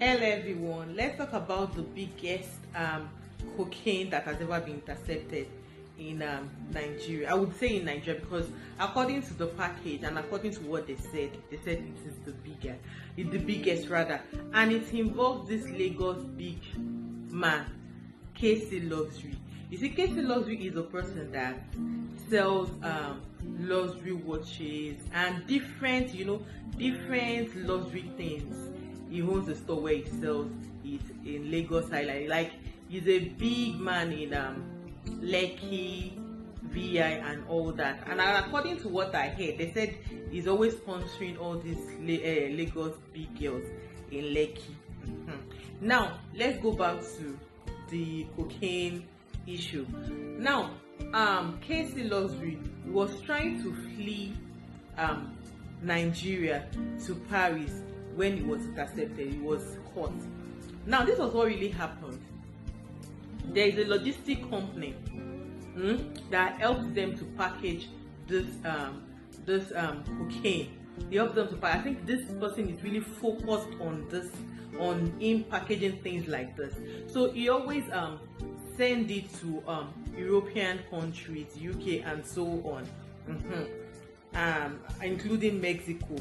Hello everyone, let's talk about the biggest cocaine that has ever been intercepted in Nigeria. I would say in Nigeria because according to the package and according to what they said it is the biggest rather, and it involves this Lagos big man, KC Luxury. You see, KC Luxury is a person that sells luxury watches and different luxury things. He owns a store where he sells it in Lagos Island. Like, he's a big man in Lekki, VI and all that. And according to what I heard, they said he's always sponsoring all these Lagos big girls in Lekki. Now, let's go back to the cocaine issue. Now, KC Luxury was trying to flee Nigeria to Paris when he was intercepted. He was caught. Now, this was what really happened. There is a logistic company that helps them to package this cocaine. They help them to pack. I think this person is really focused on him packaging things like this. So he always send it to European countries, UK and so on, including Mexico.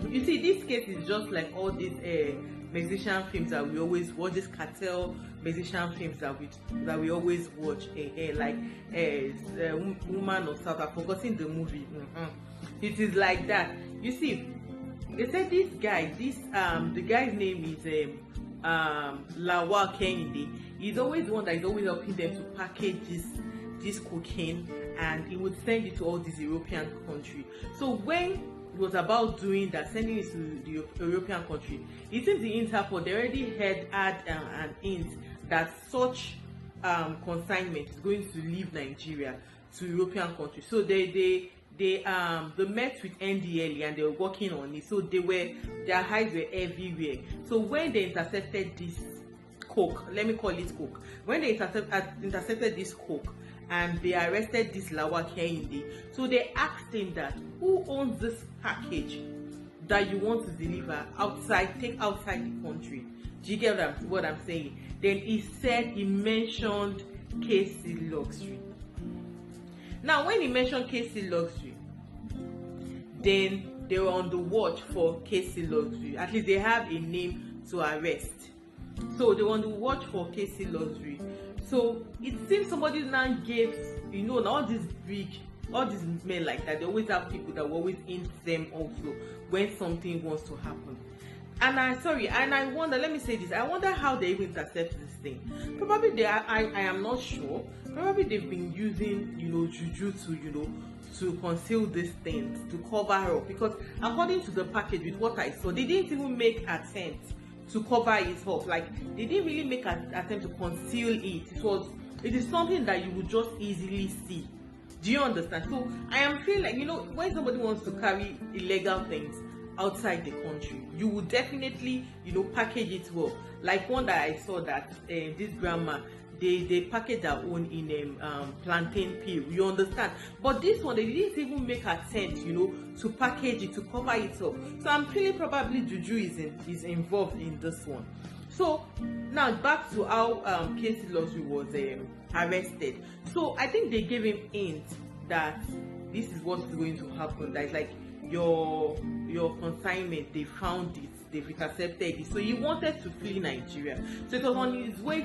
You see, this case is just like all these Mexican films that we always watch, these cartel Mexican films that we always watch, like Woman of South. I've forgotten the movie. It is like that. You see, they said this guy, the guy's name is Lawal Kehinde. He's always the one that is always helping them to package this cocaine, and he would send it to all these European countries. So when it was about doing that, sending it to the European country, it seems the Interpol, they already had an hint that such consignment is going to leave Nigeria to European countries. So they met with NDLE and they were working on it. So their eyes were everywhere. So when they intercepted this coke, let me call it coke, when they intercepted this coke and they arrested this Lawal Kehinde, so they asked him that, who owns this package that you want to deliver take outside the country? Do you get what I'm saying? Then he mentioned KC Luxury. Now, when he mentioned KC Luxury, then they were on the watch for KC Luxury. At least they have a name to arrest. So they were on the watch for KC Luxury. So it seems somebody now gave, all these men like that, they always have people that will always hint them also when something wants to happen. And I wonder, let me say this, I wonder how they even intercept this thing. Probably I am not sure. Probably they've been using, juju to conceal these things, to cover up. Because according to the package, with what I saw, they didn't even make attempt to cover it up. Like, they didn't really make an attempt to conceal it. It is something that you would just easily see. Do you understand? So I am feeling like, when somebody wants to carry illegal things outside the country, you would definitely package it well. Like one that I saw that this grandma, they package their own in plantain peel, you understand? But this one, they didn't even make attempt to package it, to cover it up. So I'm feeling probably juju is involved in this one. So now back to how KC Luxury was arrested. So I think they gave him hint that this is what's going to happen. That is like your consignment, they found it, they've intercepted it. So he wanted to flee Nigeria. So it was on his way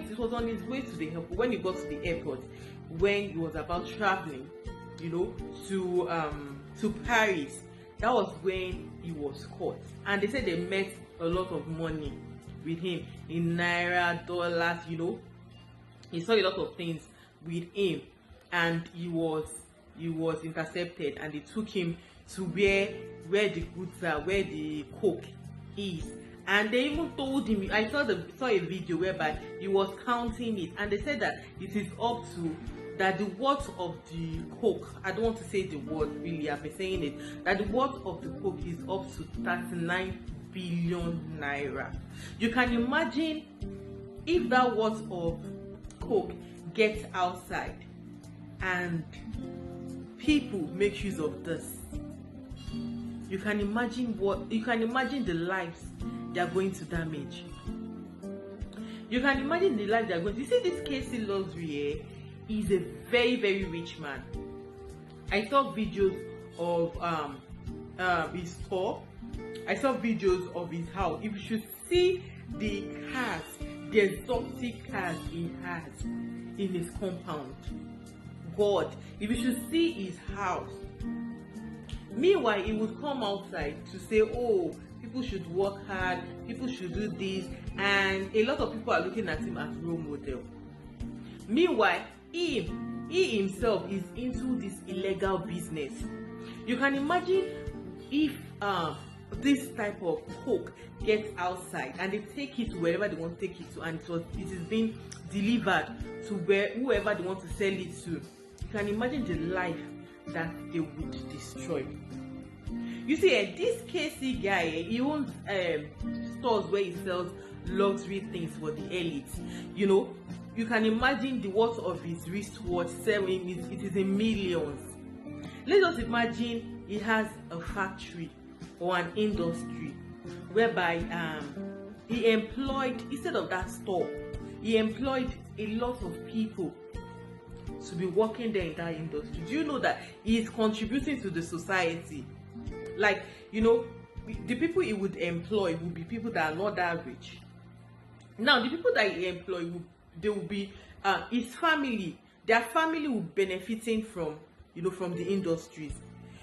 to the airport. When he got to the airport, when he was about traveling, to Paris, that was when he was caught. And they said they met a lot of money with him in naira, dollars, he saw a lot of things with him, and he was intercepted, and they took him to where the goods are, where the coke is. And they even told him, I saw a video whereby he was counting it, and they said that it is up to, that the worth of the coke, I don't want to say the word really, I've been saying it, that the worth of the coke is up to 39 billion naira. You can imagine if that worth of coke gets outside and people make use of this. You can imagine the lives they are going to damage. You can imagine the life they're going to. You see, this Casey Luxury is a very, very rich man. I saw videos of his store. I saw videos of his house. If you should see the cars, the exotic cars he has in his compound, God, if you should see his house. Meanwhile, he would come outside to say, oh, people should work hard, people should do this, and a lot of people are looking at him as role model. Meanwhile, he himself is into this illegal business. You can imagine if this type of coke gets outside and they take it to wherever they want to take it to, and it is being delivered to whoever they want to sell it to. You can imagine the life that they would destroy. You see, this Casey guy, he owns stores where he sells luxury things for the elite. You know, you can imagine the worth of his wristwatch selling. It is in millions. Let's just imagine he has a factory or an industry whereby he employed, instead of that store, he employed a lot of people to be working there in that industry. Do you know that he is contributing to the society? Like, you know, the people he would employ would be people that are not that rich. Now, the people that he employ, they will be his family. Their family will be benefiting from, you know, from the industries.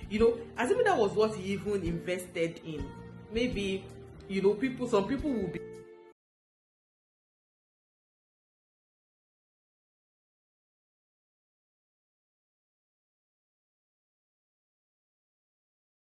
You know, assuming that was what he even invested in. Maybe, you know, some people will be